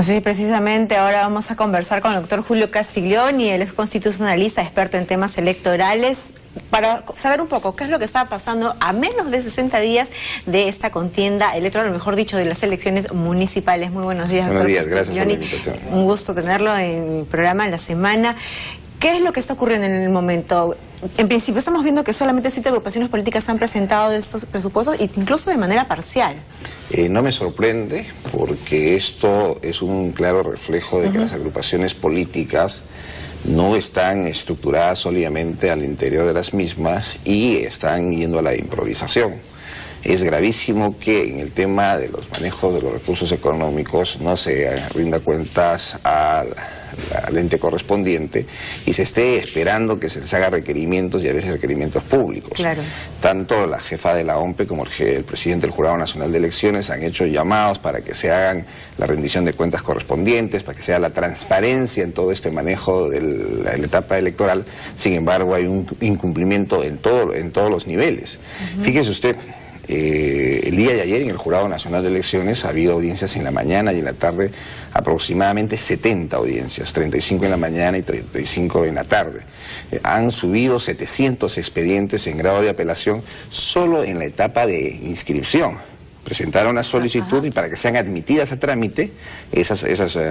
Así precisamente, ahora vamos a conversar con el doctor Julio Castiglioni, él es constitucionalista, experto en temas electorales, para saber un poco qué es lo que está pasando a menos de 60 días de esta contienda electoral, o mejor dicho, de las elecciones municipales. Muy buenos días, doctor Buenos días, gracias por la Castiglioni. invitación. Un gusto tenerlo en el programa en la semana. ¿Qué es lo que está ocurriendo en el momento? En principio estamos viendo que solamente 7 agrupaciones políticas han presentado estos presupuestos, incluso de manera parcial. No me sorprende, porque esto es un claro reflejo de que las agrupaciones políticas no están estructuradas sólidamente al interior de las mismas y están yendo a la improvisación. Es gravísimo que en el tema de los manejos de los recursos económicos no se rinda cuentas al ente correspondiente y se esté esperando que se les haga requerimientos y a veces requerimientos públicos. Claro. Tanto la jefa de la OMPE como el presidente del Jurado Nacional de Elecciones han hecho llamados para que se hagan la rendición de cuentas correspondientes, para que sea la transparencia en todo este manejo de la etapa electoral. Sin embargo, hay un incumplimiento en todos los niveles. Fíjese usted, el día de ayer en el Jurado Nacional de Elecciones ha habido audiencias en la mañana y en la tarde, aproximadamente 70 audiencias, 35 en la mañana y 35 en la tarde. Han subido 700 expedientes en grado de apelación solo en la etapa de inscripción. Presentaron una solicitud y para que sean admitidas a trámite, esas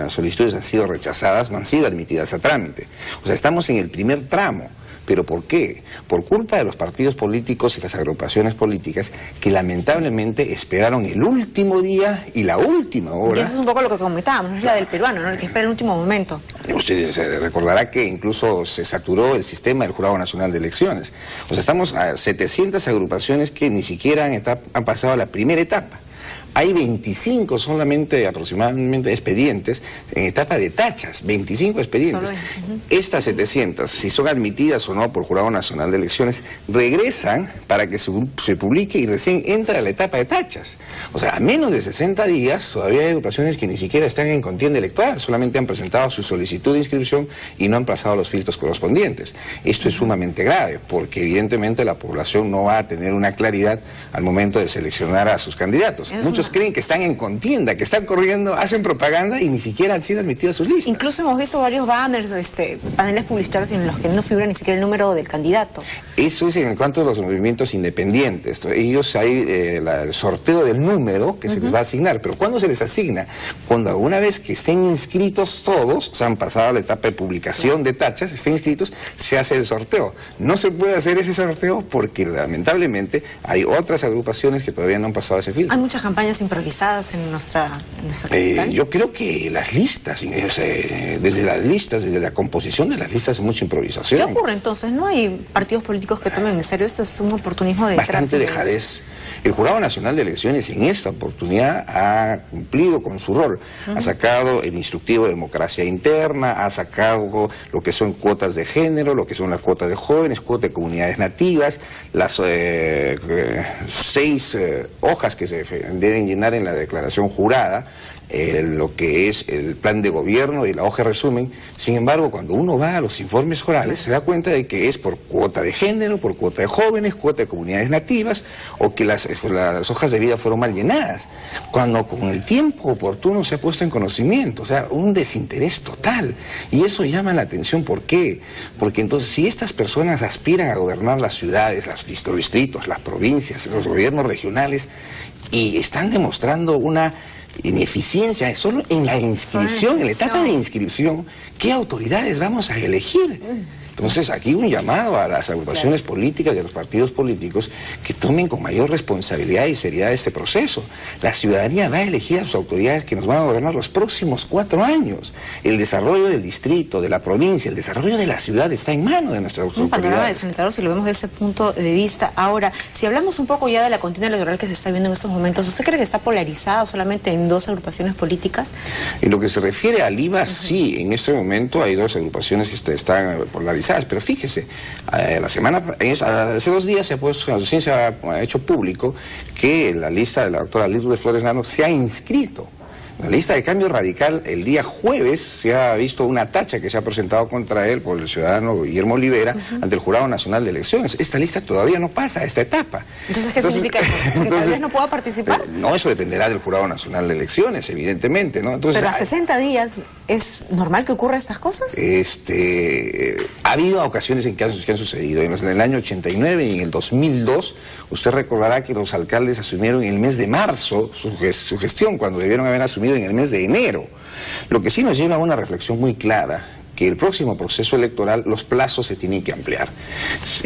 solicitudes han sido rechazadas, no han sido admitidas a trámite. O sea, estamos en el primer tramo. ¿Pero por qué? Por culpa de los partidos políticos y las agrupaciones políticas que lamentablemente esperaron el último día y la última hora. Y eso es un poco lo que comentábamos, no es la del peruano, ¿no? El que espera el último momento. Usted se recordará que incluso se saturó el sistema del Jurado Nacional de Elecciones. O sea, estamos a 700 agrupaciones que ni siquiera han pasado a la primera etapa. Hay 25 solamente aproximadamente expedientes en etapa de tachas, 25 expedientes. Estas 700, si son admitidas o no por Jurado Nacional de Elecciones, regresan para que se publique y recién entra a la etapa de tachas. O sea, a menos de 60 días todavía hay agrupaciones que ni siquiera están en contienda electoral, solamente han presentado su solicitud de inscripción y no han pasado los filtros correspondientes. Esto es sumamente grave, porque evidentemente la población no va a tener una claridad al momento de seleccionar a sus candidatos. Muchos creen que están en contienda, que están corriendo, hacen propaganda y ni siquiera han sido admitidos a sus listas. Incluso hemos visto varios banners, paneles publicitarios en los que no figura ni siquiera el número del candidato. Eso es en cuanto a los movimientos independientes. Ellos hay el sorteo del número que se les va a asignar, pero ¿cuándo se les asigna? Cuando una vez que estén inscritos todos, o sea, han pasado la etapa de publicación de tachas, estén inscritos, se hace el sorteo. No se puede hacer ese sorteo porque lamentablemente hay otras agrupaciones que todavía no han pasado ese filtro. Hay muchas campañas improvisadas en nuestra capital. Yo creo que las listas, desde las listas, desde la composición de las listas, hay mucha improvisación. ¿Qué ocurre entonces? ¿No hay partidos políticos que tomen en serio esto? ¿Es un oportunismo de bastante dejadez? El Jurado Nacional de Elecciones en esta oportunidad ha cumplido con su rol. Ha sacado el instructivo de democracia interna, ha sacado lo que son cuotas de género, lo que son las cuotas de jóvenes, cuotas de comunidades nativas, las 6 hojas que se deben llenar en la declaración jurada, lo que es el plan de gobierno y la hoja de resumen. Sin embargo, cuando uno va a los informes orales, se da cuenta de que es por cuota de género, por cuota de jóvenes, cuota de comunidades nativas, o que las hojas de vida fueron mal llenadas, cuando con el tiempo oportuno se ha puesto en conocimiento. O sea, un desinterés total. Y eso llama la atención. ¿Por qué? Porque entonces, si estas personas aspiran a gobernar las ciudades, los distritos, las provincias, los gobiernos regionales, y están demostrando una ineficiencia solo en la inscripción, en la etapa de inscripción, ¿qué autoridades vamos a elegir? Entonces, aquí un llamado a las agrupaciones políticas y a los partidos políticos que tomen con mayor responsabilidad y seriedad este proceso. La ciudadanía va a elegir a sus autoridades que nos van a gobernar los próximos 4 años. El desarrollo del distrito, de la provincia, el desarrollo de la ciudad está en manos de nuestras autoridades. Un panorama desalentador si lo vemos desde ese punto de vista. Ahora, si hablamos un poco ya de la contienda electoral que se está viendo en estos momentos, ¿usted cree que está polarizado solamente en 2 agrupaciones políticas? En lo que se refiere al IVA, sí, en este momento hay 2 agrupaciones que están polarizadas. Pero fíjese, hace 2 días se ha hecho público que la lista de la doctora Lourdes Flores Nano se ha inscrito La lista de Cambio Radical, el día jueves se ha visto una tacha que se ha presentado contra él por el ciudadano Guillermo Olivera ante el Jurado Nacional de Elecciones. Esta lista todavía no pasa a esta etapa. Entonces, ¿qué significa eso? ¿Que tal vez no pueda participar? No, eso dependerá del Jurado Nacional de Elecciones, evidentemente, ¿no? Entonces, pero a 60 días, ¿es normal que ocurra estas cosas? Ha habido ocasiones en que han sucedido. En el año 89 y en el 2002, usted recordará que los alcaldes asumieron en el mes de marzo su gestión, cuando debieron haber asumido en el mes de enero. Lo que sí nos lleva a una reflexión muy clara, que el próximo proceso electoral los plazos se tienen que ampliar.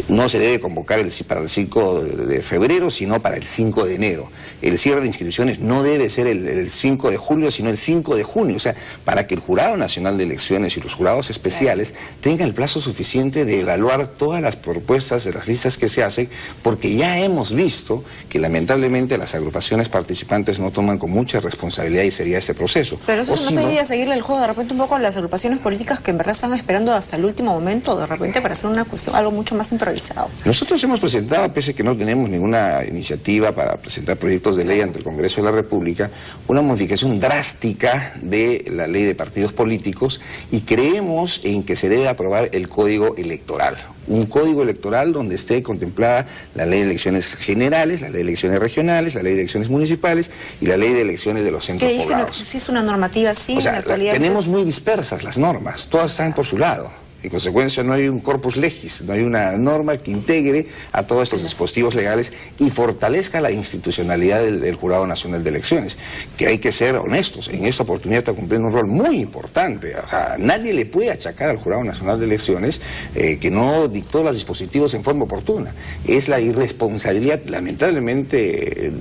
No se debe convocar para el 5 de febrero, sino para el 5 de enero. El cierre de inscripciones no debe ser el 5 de julio, sino el 5 de junio. O sea, para que el Jurado Nacional de Elecciones y los jurados especiales tengan el plazo suficiente de evaluar todas las propuestas de las listas que se hacen, porque ya hemos visto que lamentablemente las agrupaciones participantes no toman con mucha responsabilidad y seriedad este proceso. Pero eso no sería seguirle el juego de repente un poco a las agrupaciones políticas que en verdad están esperando hasta el último momento de repente para hacer una cuestión, algo mucho más improvisado. Nosotros hemos presentado, pese a que no tenemos ninguna iniciativa para presentar proyectos de ley ante el Congreso de la República, una modificación drástica de la ley de partidos políticos, y creemos en que se debe aprobar el Código Electoral. Un código electoral donde esté contemplada la ley de elecciones generales, la ley de elecciones regionales, la ley de elecciones municipales y la ley de elecciones de los centros poblados. ¿Que no existe una normativa así? O sea, en la actualidad? tenemos muy dispersas las normas, todas están por su lado. En consecuencia, no hay un corpus legis, no hay una norma que integre a todos estos dispositivos legales y fortalezca la institucionalidad del Jurado Nacional de Elecciones, que hay que ser honestos. En esta oportunidad está cumpliendo un rol muy importante. O sea, nadie le puede achacar al Jurado Nacional de Elecciones que no dictó los dispositivos en forma oportuna. Es la irresponsabilidad, lamentablemente,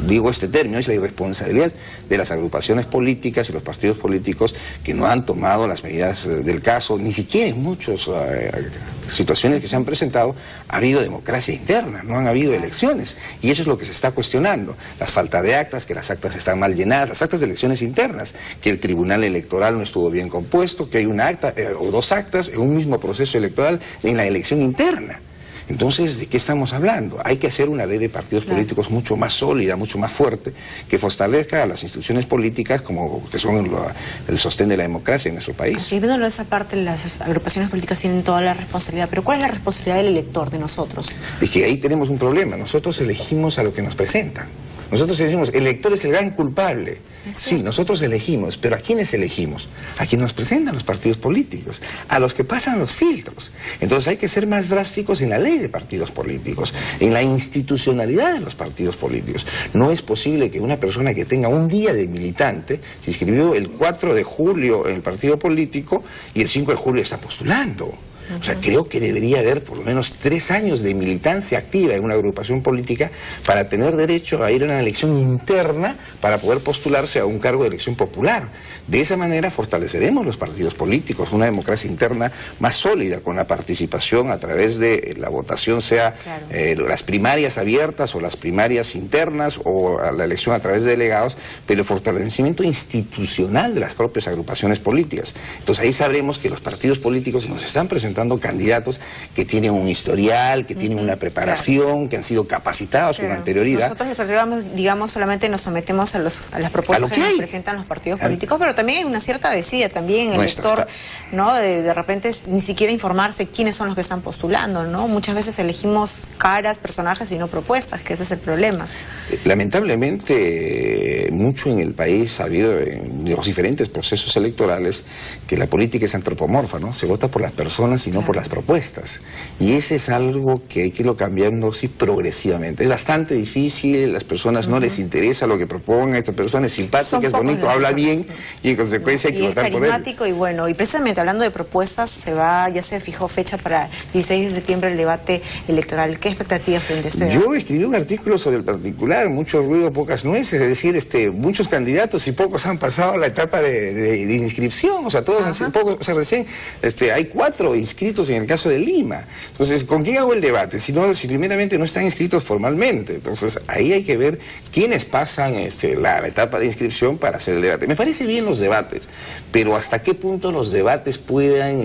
digo este término, es la irresponsabilidad de las agrupaciones políticas y los partidos políticos que no han tomado las medidas del caso, ni siquiera en muchas situaciones que se han presentado ha habido democracia interna, no han habido elecciones, y eso es lo que se está cuestionando. Las falta de actas, que las actas están mal llenadas, las actas de elecciones internas, que el Tribunal Electoral no estuvo bien compuesto, que hay una acta o dos actas en un mismo proceso electoral en la elección interna. Entonces, ¿de qué estamos hablando? Hay que hacer una ley de partidos políticos mucho más sólida, mucho más fuerte, que fortalezca a las instituciones políticas como que son el sostén de la democracia en nuestro país. Así, viéndolo de esa parte, las agrupaciones políticas tienen toda la responsabilidad, pero ¿cuál es la responsabilidad del elector, de nosotros? Es que ahí tenemos un problema. Nosotros elegimos a lo que nos presentan. Nosotros decimos, el elector es el gran culpable. Sí, nosotros elegimos, pero ¿a quiénes elegimos? A quienes nos presentan los partidos políticos, a los que pasan los filtros. Entonces hay que ser más drásticos en la ley de partidos políticos, en la institucionalidad de los partidos políticos. No es posible que una persona que tenga un día de militante, se inscribió el 4 de julio en el partido político y el 5 de julio está postulando. O sea, creo que debería haber por lo menos 3 años de militancia activa en una agrupación política para tener derecho a ir a una elección interna para poder postularse a un cargo de elección popular. De esa manera fortaleceremos los partidos políticos, una democracia interna más sólida, con la participación a través de la votación, sea las primarias abiertas o las primarias internas o la elección a través de delegados, pero el fortalecimiento institucional de las propias agrupaciones políticas. Entonces ahí sabremos que los partidos políticos nos están presentando candidatos que tienen un historial, que tienen una preparación, que han sido capacitados con anterioridad. Nosotros los agregamos, digamos, solamente nos sometemos a las propuestas que nos presentan los partidos políticos, pero también hay una cierta desidia también el elector, ¿no? De repente ni siquiera informarse quiénes son los que están postulando, ¿no? Muchas veces elegimos caras, personajes y no propuestas, que ese es el problema. Lamentablemente, mucho en el país ha habido en los diferentes procesos electorales que la política es antropomorfa, ¿no? Se vota por las personas y no por las propuestas. Y ese es algo que hay que irlo cambiando sí progresivamente. Es bastante difícil, las personas no les interesa lo que propongan, esta persona es simpática, es bonito, habla bien y en consecuencia hay que votar por él. Es carismático y bueno, y precisamente hablando de propuestas, ya se fijó fecha para el 16 de septiembre el debate electoral. ¿Qué expectativas frente a este debate? Yo escribí un artículo sobre el particular, mucho ruido, pocas nueces, es decir, muchos candidatos y pocos han pasado la etapa de inscripción, o sea, todos han sido pocos, o sea, recién hay 4 inscritos en el caso de Lima. Entonces, ¿con quién hago el debate? Si primeramente no están inscritos formalmente. Entonces, ahí hay que ver quiénes pasan la etapa de inscripción para hacer el debate. Me parece bien los debates, pero ¿hasta qué punto los debates puedan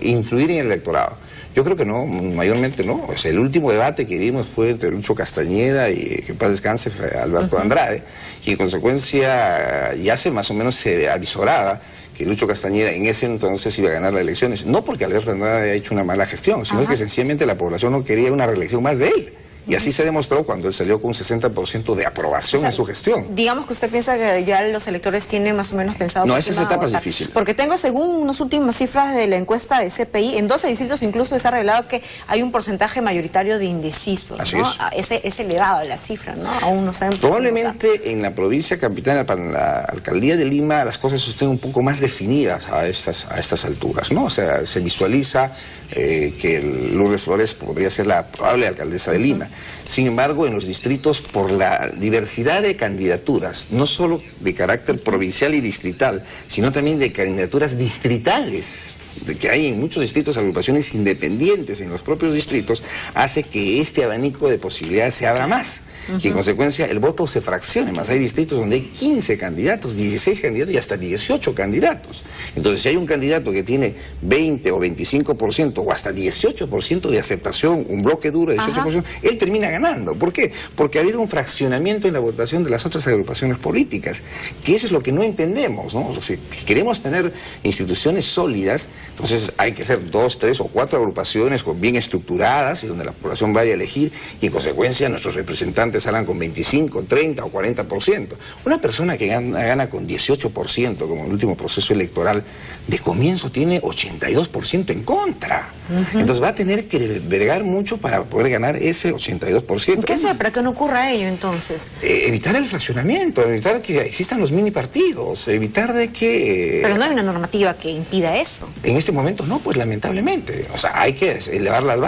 influir en el electorado? Yo creo que no, mayormente no. O sea, el último debate que vimos fue entre Lucho Castañeda y, que en paz descanse, Alberto Andrade, y en consecuencia ya más o menos se avisoraba que Lucho Castañeda en ese entonces iba a ganar las elecciones, no porque Alberto Andrade haya hecho una mala gestión, sino que sencillamente la población no quería una reelección más de él. Y así se demostró cuando él salió con un 60% de aprobación en su gestión. Digamos que usted piensa que ya los electores tienen más o menos pensado... No, esa etapa es difícil. Porque tengo, según unas últimas cifras de la encuesta de CPI, en 12 distritos incluso se ha revelado que hay un porcentaje mayoritario de indecisos. Así ¿no? es. Es elevado la cifra, ¿no? Aún no saben... Probablemente en la provincia capital, para la alcaldía de Lima, las cosas estén un poco más definidas a estas alturas, ¿no? O sea, se visualiza que Lourdes Flores podría ser la probable alcaldesa de Lima. Sin embargo, en los distritos, por la diversidad de candidaturas, no solo de carácter provincial y distrital, sino también de candidaturas distritales, de que hay en muchos distritos agrupaciones independientes en los propios distritos, hace que este abanico de posibilidades se abra más. Y en consecuencia el voto se fraccione más. Hay distritos donde hay 15 candidatos, 16 candidatos y hasta 18 candidatos. Entonces, si hay un candidato que tiene 20 o 25% o hasta 18% de aceptación, un bloque duro de 18%, él termina ganando. ¿Por qué? Porque ha habido un fraccionamiento en la votación de las otras agrupaciones políticas, que eso es lo que no entendemos, ¿no? O sea, si queremos tener instituciones sólidas, entonces hay que hacer 2, 3 o 4 agrupaciones bien estructuradas y donde la población vaya a elegir y en consecuencia nuestros representantes salgan con 25, 30 o 40%. Una persona que gana con 18%, como en el último proceso electoral, de comienzo tiene 82% en contra. Entonces va a tener que bregar mucho para poder ganar ese 82%. ¿Qué hacer para que no ocurra ello entonces? Evitar el fraccionamiento, evitar que existan los mini partidos, evitar de que... Pero no hay una normativa que impida eso. En este momento no, pues lamentablemente. O sea, hay que elevar las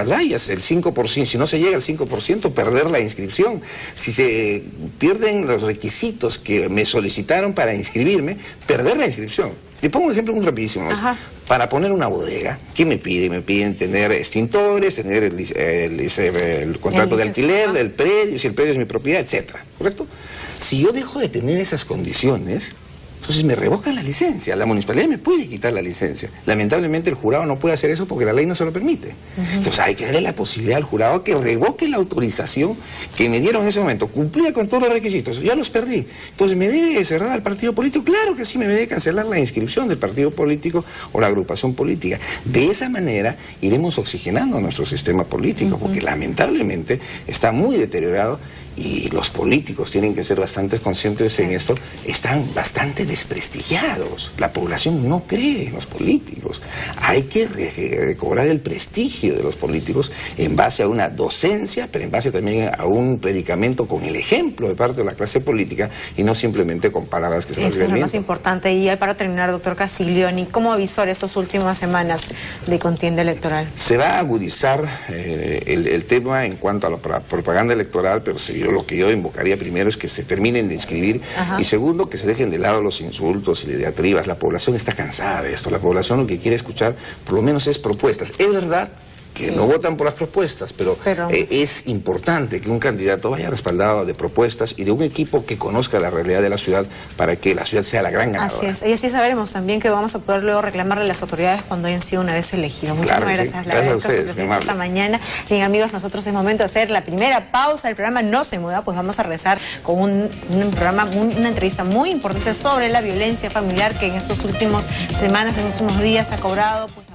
vallas, el 5%, si no se llega al 5%, perder la inscripción. Si se pierden los requisitos que me solicitaron para inscribirme, perder la inscripción. Le pongo un ejemplo muy rapidísimo. Para poner una bodega, ¿qué me piden? Me piden tener extintores, tener el contrato de alquiler del predio, si el predio es mi propiedad, etcétera, ¿correcto? Si yo dejo de tener esas condiciones, entonces me revocan la licencia. La municipalidad me puede quitar la licencia. Lamentablemente el jurado no puede hacer eso porque la ley no se lo permite. Entonces hay que darle la posibilidad al jurado que revoque la autorización que me dieron en ese momento. Cumplía con todos los requisitos. Ya los perdí. Entonces, ¿me debe cerrar al partido político? Claro que sí, me debe cancelar la inscripción del partido político o la agrupación política. De esa manera iremos oxigenando nuestro sistema político porque lamentablemente está muy deteriorado y los políticos tienen que ser bastante conscientes en esto, están bastante desprestigiados. La población no cree en los políticos. Hay que recobrar el prestigio de los políticos en base a una docencia, pero en base también a un predicamento con el ejemplo de parte de la clase política y no simplemente con palabras que se van Eso es lo más importante. Y para terminar, doctor Castiglioni, ¿cómo avisora estas últimas semanas de contienda electoral? Se va a agudizar el tema en cuanto a la propaganda electoral, pero lo que yo invocaría primero es que se terminen de inscribir y segundo, que se dejen de lado los insultos y diatribas. La población está cansada de esto. La población lo que quiere escuchar por lo menos es propuestas. Es verdad que no votan por las propuestas, pero es importante que un candidato vaya respaldado de propuestas y de un equipo que conozca la realidad de la ciudad para que la ciudad sea la gran ganadora. Así es, y así sabremos también que vamos a poder luego reclamarle a las autoridades cuando hayan sido una vez elegidos. Muchísimas gracias. Gracias a ustedes. Esta mañana. Bien, amigos, nosotros es momento de hacer la primera pausa. El programa no se mueva, pues vamos a regresar con una entrevista muy importante sobre la violencia familiar que en estos últimos semanas, en estos últimos días ha cobrado... Pues,